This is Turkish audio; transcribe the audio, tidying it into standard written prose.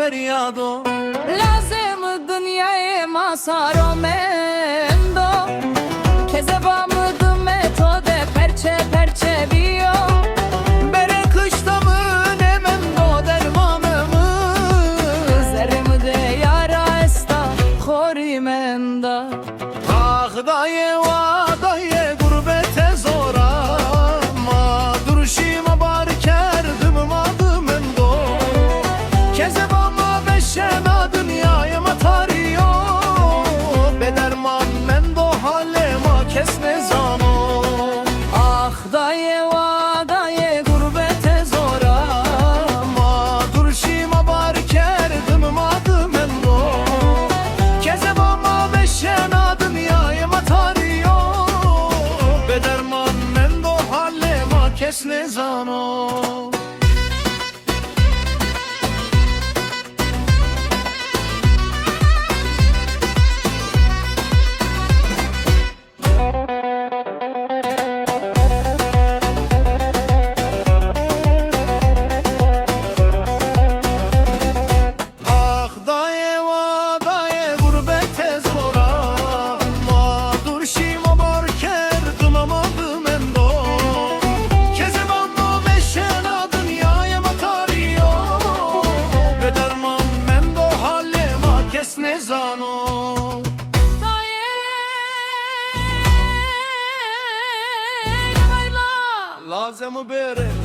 فریادو لازم دنیای ما سارو مندو که زبامدم متود پرچه پرچه بیو بره kıştamın hemen do dermanımız زرم ده یارا استا خوری مندا Ah dayı va dayı gurbete zora Ma duruşima bar kerdim adım endo Kezebama beşena dünyaya matariyo Bederman mendo halema kesme zano Ah dayı va dayı gurbete zora Ma duruşima bar kerdim adım endo Kezebama beşena dünyaya matariyo Bederman mendo halema kesme zano Ah dayı va dayı gurbete zora Ma duruşima bar kerdim amadım endo Kezebamma meşena dünyaya matariyo Bederman mendo halema kesne zano Dayı bayla Lazım bere